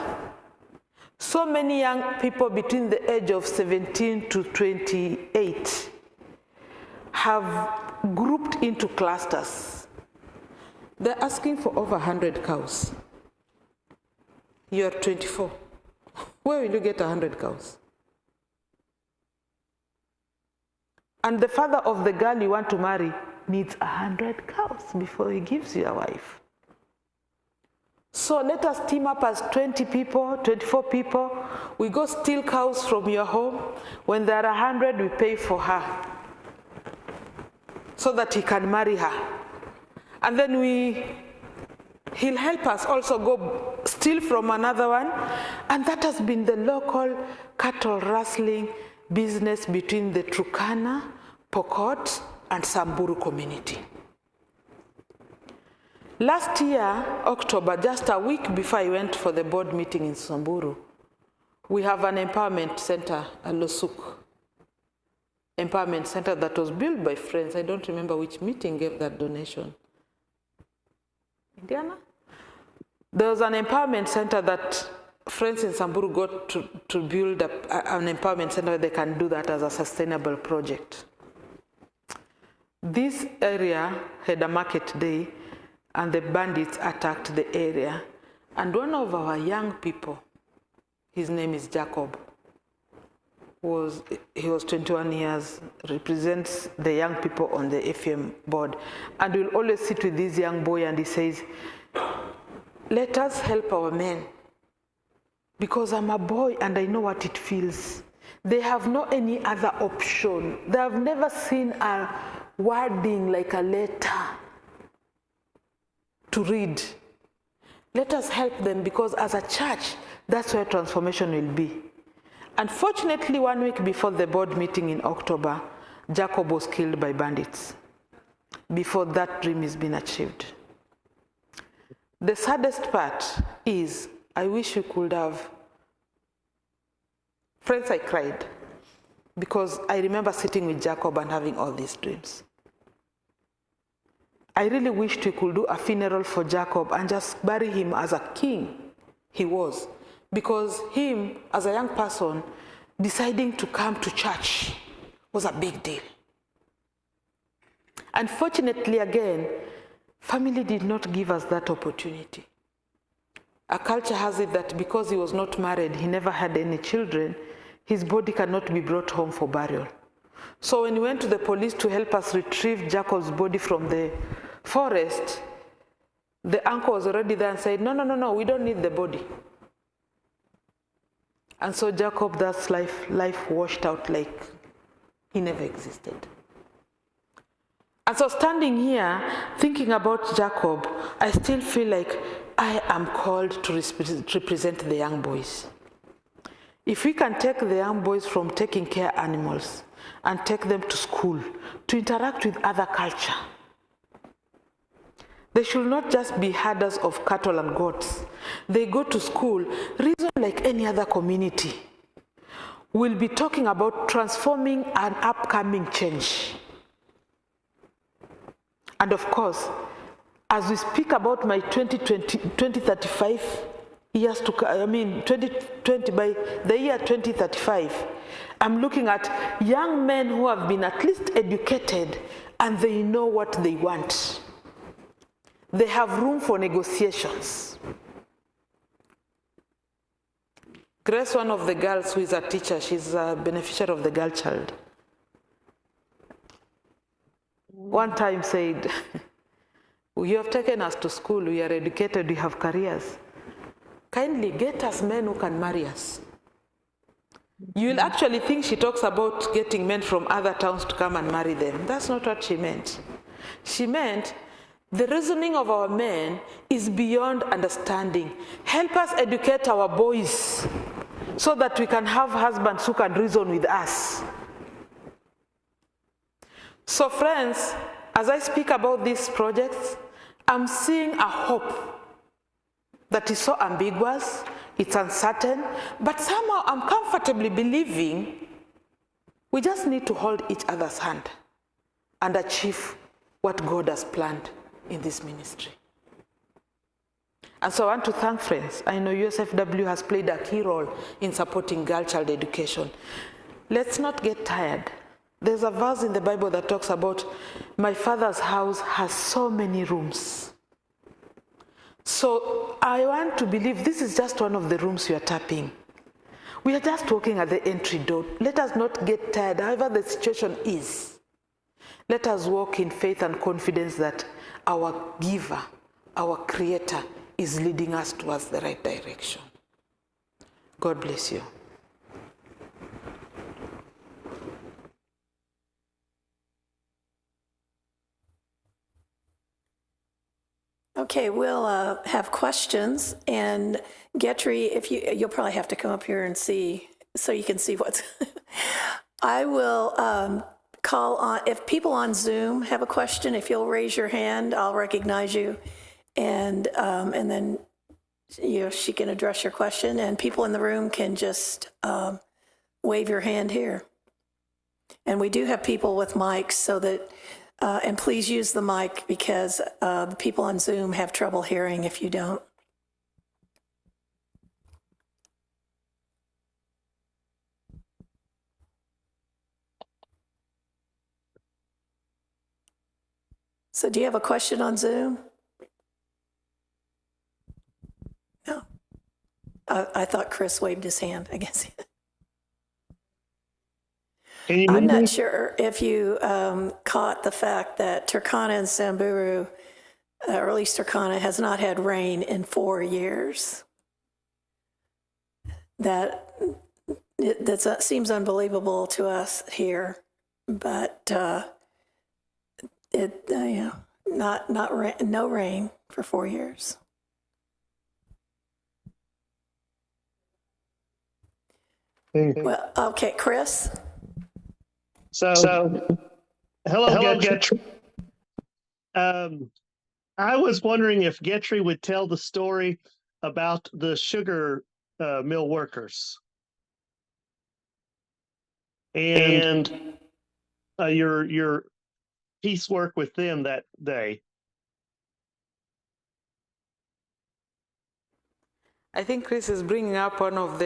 so many young people between the age of 17 to 28 have grouped into clusters. They're asking for over 100 cows. You're 24. Where will you get 100 cows? And the father of the girl you want to marry needs 100 cows before he gives you a wife. So let us team up as 20 people, 24 people. We go steal cows from your home. When there are 100, we pay for her so that he can marry her. And then he'll help us also go steal from another one. And that has been the local cattle rustling business between the Turkana, Pokot, and Samburu community. Last year, October, just a week before I went for the board meeting in Samburu, we have an empowerment center at Losuk. Empowerment center that was built by friends. I don't remember which meeting gave that donation. Indiana? There was an empowerment center that friends in Samburu got to build an empowerment center where they can do that as a sustainable project. This area had a market day, and the bandits attacked the area. And one of our young people, his name is Jacob, he was 21 years, represents the young people on the FM board, and will always sit with this young boy, and he says, let us help our men, because I'm a boy and I know what it feels. They have no any other option. They have never seen a wording like a letter to read. Let us help them, because as a church, that's where transformation will be. Unfortunately, 1 week before the board meeting in October, Jacob was killed by bandits before that dream has been achieved. The saddest part is, I wish we could have, friends, I cried, because I remember sitting with Jacob and having all these dreams. I really wished we could do a funeral for Jacob and just bury him as a king he was. Because him, as a young person, deciding to come to church was a big deal. Unfortunately, again, family did not give us that opportunity. A culture has it that because he was not married, he never had any children, his body cannot be brought home for burial. So when we went to the police to help us retrieve Jacob's body from the forest, the uncle was already there and said, no, we don't need the body. And so Jacob, that's life washed out like he never existed. And so standing here, thinking about Jacob, I still feel like I am called to represent the young boys. If we can take the young boys from taking care of animals and take them to school, to interact with other culture, they should not just be herders of cattle and goats. They go to school, reason like any other community. We'll be talking about transforming an upcoming change. And of course, as we speak about my 2035 years to come, 2020, by the year 2035, I'm looking at young men who have been at least educated and they know what they want. They have room for negotiations. Grace, one of the girls who is a teacher, she's a beneficiary of the girl child, one time said, you have taken us to school, we are educated, we have careers. Kindly get us men who can marry us. You'll actually think she talks about getting men from other towns to come and marry them. That's not what she meant. She meant the reasoning of our men is beyond understanding. Help us educate our boys so that we can have husbands who can reason with us. So friends, as I speak about these projects, I'm seeing a hope that is so ambiguous, it's uncertain, but somehow I'm comfortably believing we just need to hold each other's hand and achieve what God has planned in this ministry. And so I want to thank friends. I know USFW has played a key role in supporting girl child education. Let's not get tired. There's a verse in the Bible that talks about my father's house has so many rooms. So I want to believe this is just one of the rooms we are tapping. We are just walking at the entry door. Let us not get tired, however the situation is. Let us walk in faith and confidence that our giver, our creator, is leading us towards the right direction. God bless you. Okay, we'll have questions, and Getry, if you'll probably have to come up here and see, so you can see what's. I will call on, if people on Zoom have a question, if you'll raise your hand, I'll recognize you, and then she can address your question, and people in the room can just wave your hand here. And we do have people with mics, so that. And please use the mic, because the people on Zoom have trouble hearing if you don't. So do you have a question on Zoom? No. I thought Chris waved his hand, I guess. Can you I'm hear me? not sure if you caught the fact that Turkana and Samburu, or at least Turkana, has not had rain in 4 years. That seems unbelievable to us here, but no rain for 4 years. Well, okay, Chris. So hello, Getry. I was wondering if Getry would tell the story about the sugar mill workers and your peace work with them that day. I think Chris is bringing up one of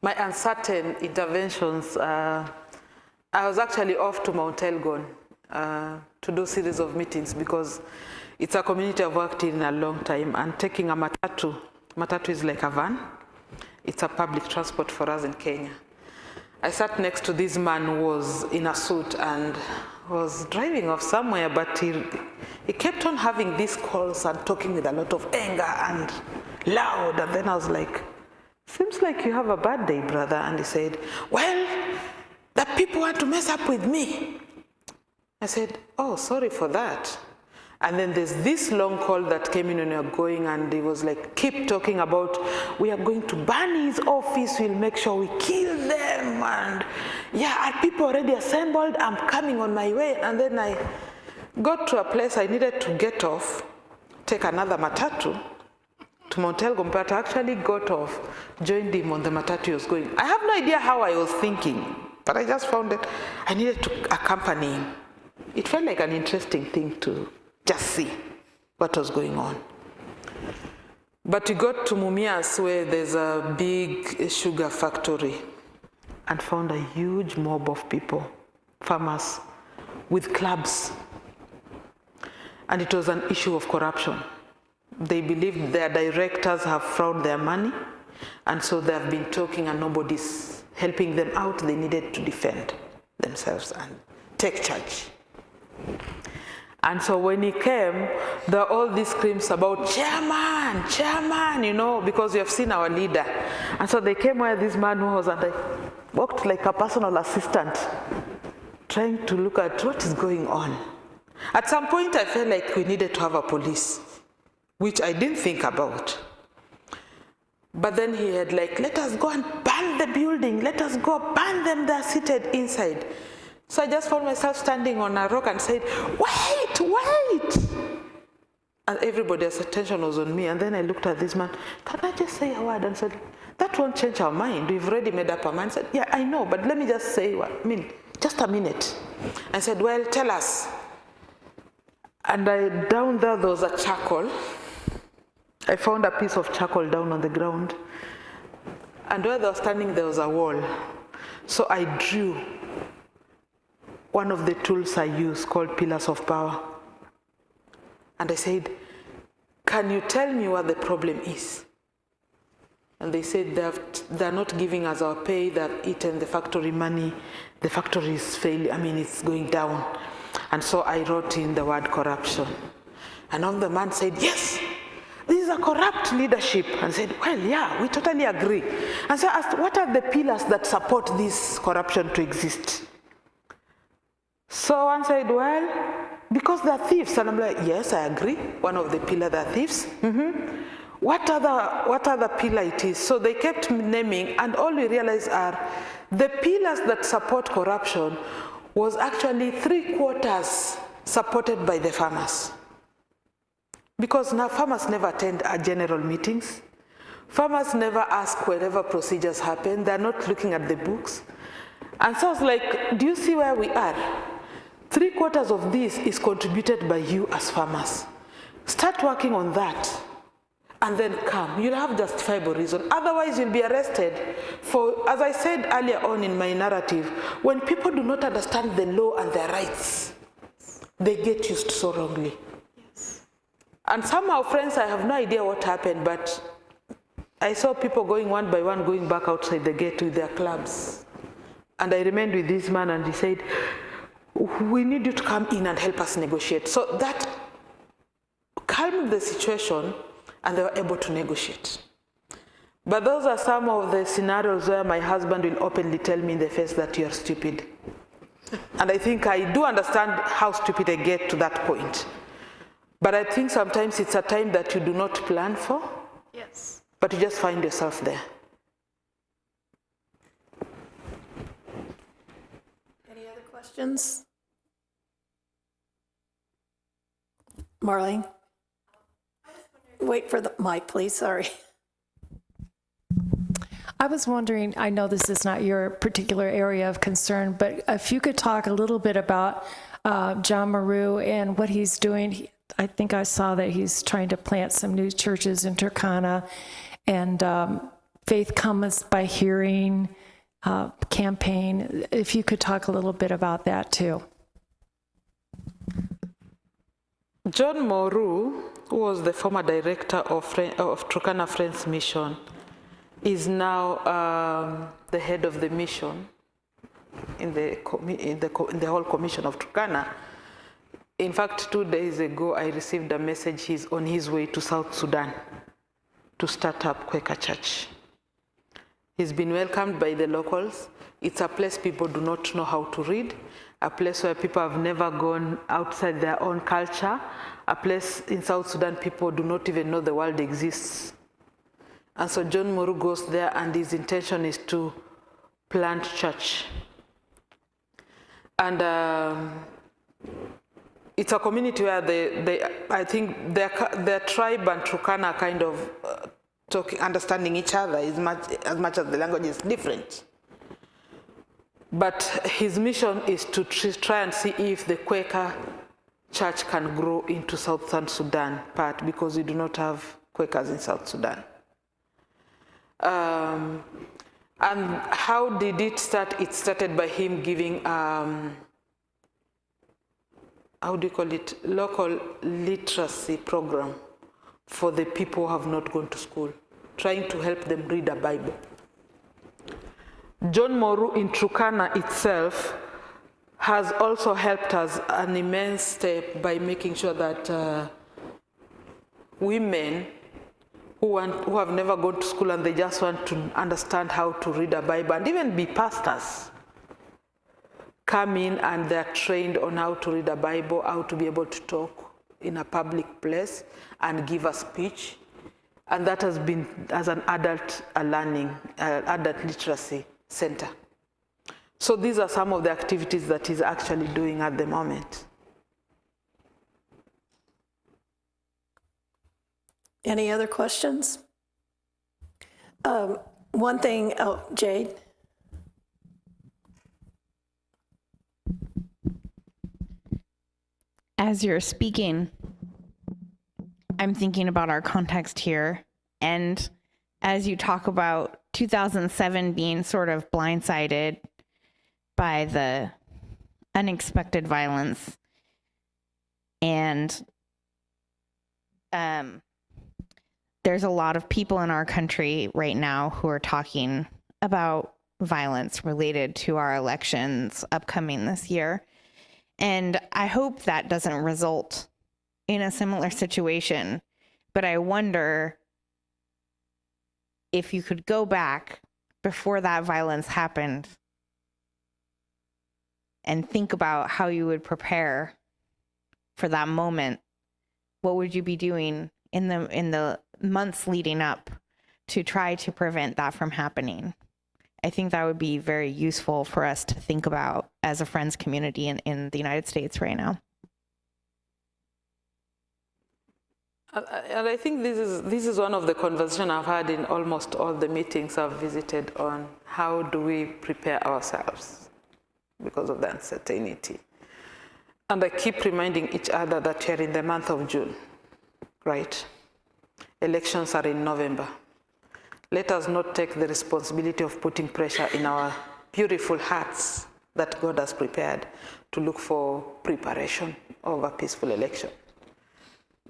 my uncertain interventions. I was actually off to Mount Elgon to do a series of meetings because it's a community I've worked in a long time, and taking a matatu. Matatu is like a van. It's a public transport for us in Kenya. I sat next to this man who was in a suit and was driving off somewhere, but he kept on having these calls and talking with a lot of anger and loud. And then I was like, seems like you have a bad day, brother. And he said, well, the people want to mess up with me. I said, oh, sorry for that. And then there's this long call that came in when you're going, and he was like, keep talking about, we are going to burn his office, we'll make sure we kill them, and yeah, are people already assembled? I'm coming on my way. And then I got to a place I needed to get off, take another matatu to Mount Elgon, but I actually got off, joined him on the matatu he was going. I have no idea how I was thinking, but I just found that I needed to accompany him. It felt like an interesting thing to just see what was going on. But we got to Mumias, where there's a big sugar factory, and found a huge mob of people, farmers, with clubs. And it was an issue of corruption. They believed their directors have fraud their money, and so they have been talking and nobody's helping them out. They needed to defend themselves and take charge. And so when he came, there were all these screams about chairman, chairman, you know, because you have seen our leader. And so they came where this man was, and I walked like a personal assistant, trying to look at what is going on. At some point, I felt like we needed to have a police, which I didn't think about. But then he had like, let us go and burn the building, let us go burn them, they're seated inside. So I just found myself standing on a rock and said, wait, wait. And everybody's attention was on me. And then I looked at this man, can I just say a word? And said, that won't change our mind. We've already made up our mind. I said, yeah, I know, but let me just say what, just a minute. I said, well, tell us. And down there was a charcoal. I found a piece of charcoal down on the ground. And where they were standing, there was a wall. So I drew one of the tools I use called pillars of power. And I said, can you tell me what the problem is? And they said they're not giving us our pay, they've eaten the factory money, the factory is failing, it's going down. And so I wrote in the word corruption. And all the man said, yes, this is a corrupt leadership. And I said, well, yeah, we totally agree. And so I asked, what are the pillars that support this corruption to exist? So one said, well, because they're thieves. And I'm like, yes, I agree. One of the pillars, they're thieves. What other pillar it is? So they kept naming, and all we realized are the pillars that support corruption was actually 3/4 supported by the farmers. Because now farmers never attend our general meetings. Farmers never ask wherever procedures happen. They're not looking at the books. And so I was like, do you see where we are? 3/4 of this is contributed by you as farmers. Start working on that, and then come. You'll have justifiable reason. Otherwise, you'll be arrested for, as I said earlier on in my narrative, when people do not understand the law and their rights, they get used so wrongly. Yes. And somehow, friends, I have no idea what happened, but I saw people going one by one, going back outside the gate with their clubs. And I remained with this man, and he said, we need you to come in and help us negotiate. So that calmed the situation, and they were able to negotiate. But those are some of the scenarios where my husband will openly tell me in the face that you're stupid. And I think I do understand how stupid I get to that point. But I think sometimes it's a time that you do not plan for, yes, but you just find yourself there. Any other questions? Marlene? Wait for the mic, please, sorry. I was wondering, I know this is not your particular area of concern, but if you could talk a little bit about John Maru and what he's doing. I think I saw that he's trying to plant some new churches in Turkana, and Faith Comes by Hearing campaign. If you could talk a little bit about that too. John Maru, who was the former director of Turkana Friends Mission, is now the head of the mission in the whole commission of Turkana. In fact, 2 days ago, I received a message he's on his way to South Sudan to start up Quaker Church. He's been welcomed by the locals. It's a place people do not know how to read, a place where people have never gone outside their own culture, a place in South Sudan people do not even know the world exists. And so John Maru goes there, and his intention is to plant church. And it's a community where I think their tribe and Turkana are kind of understanding each other as much as the language is different. But his mission is to try and see if the Quaker church can grow into Southern Sudan part, because we do not have Quakers in South Sudan. And how did it start? It started by him giving, how do you call it, local literacy program for the people who have not gone to school, trying to help them read a Bible. John Maru in Turkana itself has also helped us an immense step by making sure that women who have never gone to school and they just want to understand how to read a Bible and even be pastors come in, and they're trained on how to read a Bible, how to be able to talk in a public place and give a speech. And that has been as an adult learning, adult literacy center. So these are some of the activities that he's actually doing at the moment. Any other questions? One thing, oh, Jade. As you're speaking, I'm thinking about our context here. And as you talk about 2007 being sort of blindsided by the unexpected violence, and there's a lot of people in our country right now who are talking about violence related to our elections upcoming this year. And I hope that doesn't result in a similar situation. But I wonder if you could go back before that violence happened and think about how you would prepare for that moment. What would you be doing in the months leading up to try to prevent that from happening? I think that would be very useful for us to think about as a Friends community in the United States right now. And I think this is one of the conversations I've had in almost all the meetings I've visited on how do we prepare ourselves because of the uncertainty. And I keep reminding each other that we're in the month of June, right? Elections are in November. Let us not take the responsibility of putting pressure in our beautiful hearts that God has prepared to look for preparation of a peaceful election.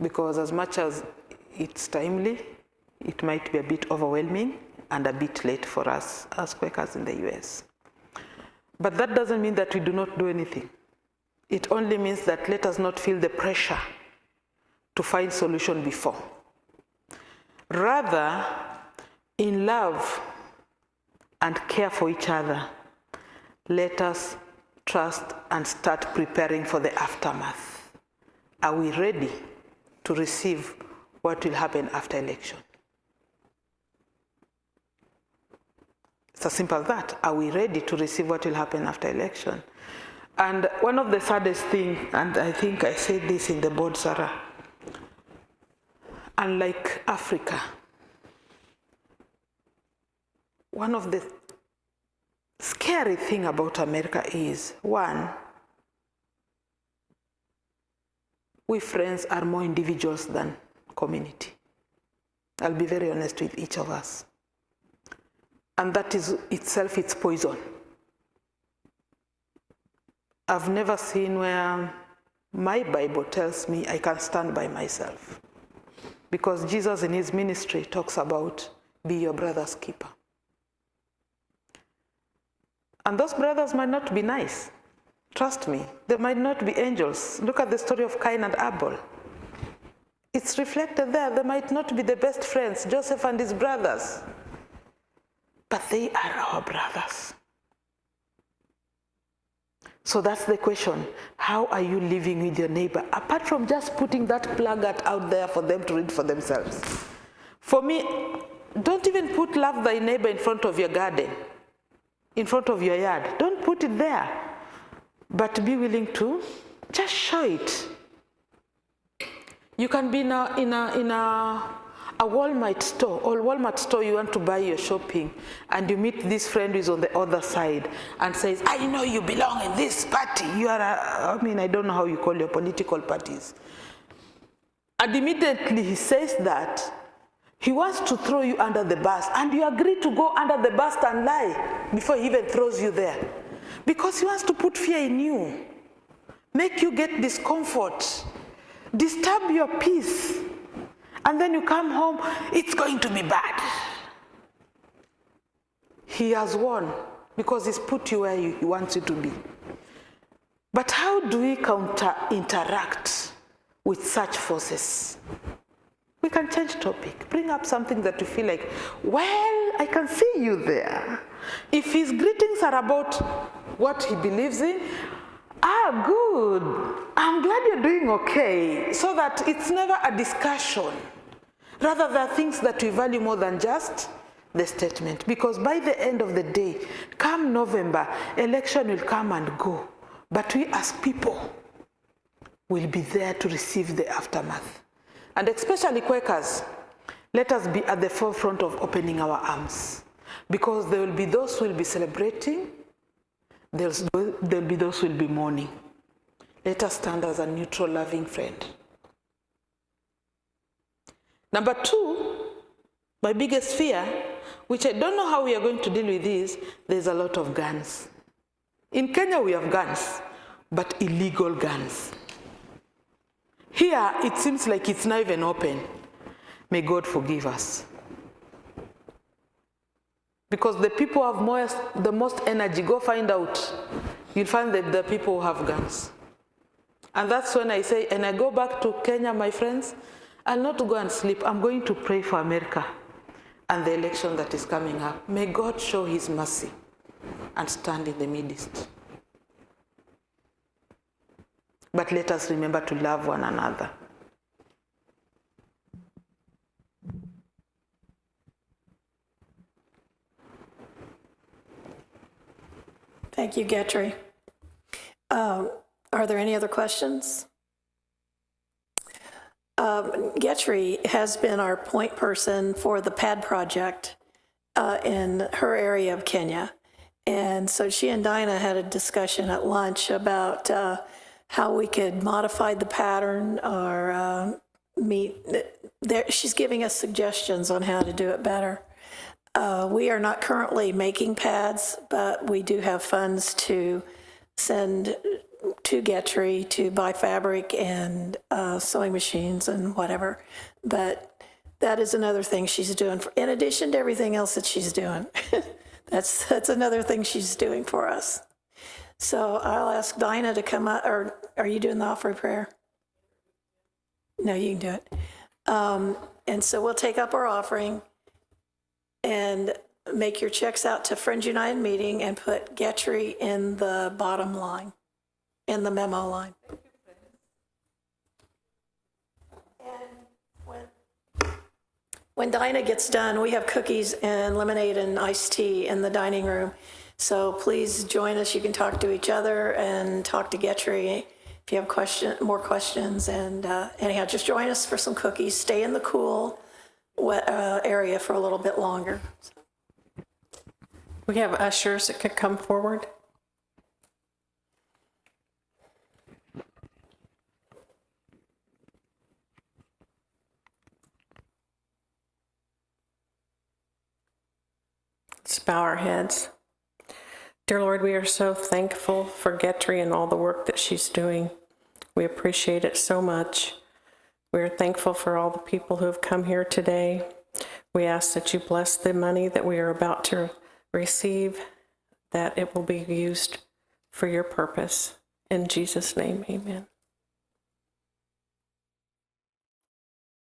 Because as much as it's timely, it might be a bit overwhelming and a bit late for us as Quakers in the US. But that doesn't mean that we do not do anything. It only means that let us not feel the pressure to find solution before. Rather, in love and care for each other, let us trust and start preparing for the aftermath. Are we ready to receive what will happen after election? It's as simple as that. Are we ready to receive what will happen after election? And one of the saddest things, and I think I said this in the board, Sarah, unlike Africa, one of the scary things about America is, one, we friends are more individuals than community. I'll be very honest with each of us. And that is itself, it's poison. I've never seen where my Bible tells me I can stand by myself. Because Jesus in his ministry talks about be your brother's keeper. And those brothers might not be nice. Trust me, they might not be angels. Look at the story of Cain and Abel. It's reflected there. They might not be the best friends, Joseph and his brothers. But they are our brothers. So that's the question. How are you living with your neighbor? Apart from just putting that placard out there for them to read for themselves. For me, don't even put love thy neighbor in front of your garden, in front of your yard. Don't put it there. But be willing to just show it. You can be in a Walmart store, or Walmart store, you want to buy your shopping, and you meet this friend who is on the other side and says, I know you belong in this party. You are, I don't know how you call your political parties. And immediately he says that he wants to throw you under the bus, and you agree to go under the bus and lie before he even throws you there. Because he wants to put fear in you, make you get discomfort, disturb your peace. And then you come home, it's going to be bad. He has won because he's put you where he wants you to be. But how do we interact with such forces? We can change topic, bring up something that you feel like, well, I can see you there. If his greetings are about what he believes in, good. I'm glad you're doing okay. So that it's never a discussion. Rather, there are things that we value more than just the statement. Because by the end of the day, come November, election will come and go. But we as people will be there to receive the aftermath. And especially Quakers, let us be at the forefront of opening our arms. Because there will be those who will be celebrating, there will be those who will be mourning. Let us stand as a neutral, loving friend. Number two, my biggest fear, which I don't know how we are going to deal with, is there's a lot of guns. In Kenya, we have guns, but illegal guns. Here, it seems like it's not even open. May God forgive us. Because the people have the most energy. Go find out. You'll find that the people who have guns. And that's when I say, and I go back to Kenya, my friends, I'll not go and sleep. I'm going to pray for America and the election that is coming up. May God show his mercy and stand in the midst. But let us remember to love one another. Thank you, Getry. Are there any other questions? Getry has been our point person for the PAD project in her area of Kenya. And so she and Dinah had a discussion at lunch about how we could modify the pattern or meet. She's giving us suggestions on how to do it better. We are not currently making pads, but we do have funds to send to Getry to buy fabric and sewing machines and whatever. But that is another thing she's doing, in addition to everything else that she's doing. That's another thing she's doing for us. So I'll ask Dinah to come up, or are you doing the offering prayer? No, you can do it. And so we'll take up our offering and make your checks out to Friends United Meeting and put Getry in the bottom line, in the memo line. And when Dinah gets done, we have cookies and lemonade and iced tea in the dining room. So please join us. You can talk to each other and talk to Getry if you have more questions. And anyhow, just join us for some cookies. Stay in the cool area for a little bit longer. We have ushers that could come forward. Let's bow our heads. Dear Lord, we are so thankful for Getry and all the work that she's doing. We appreciate it so much. We are thankful for all the people who have come here today. We ask that you bless the money that we are about to receive, that it will be used for your purpose. In Jesus' name, amen.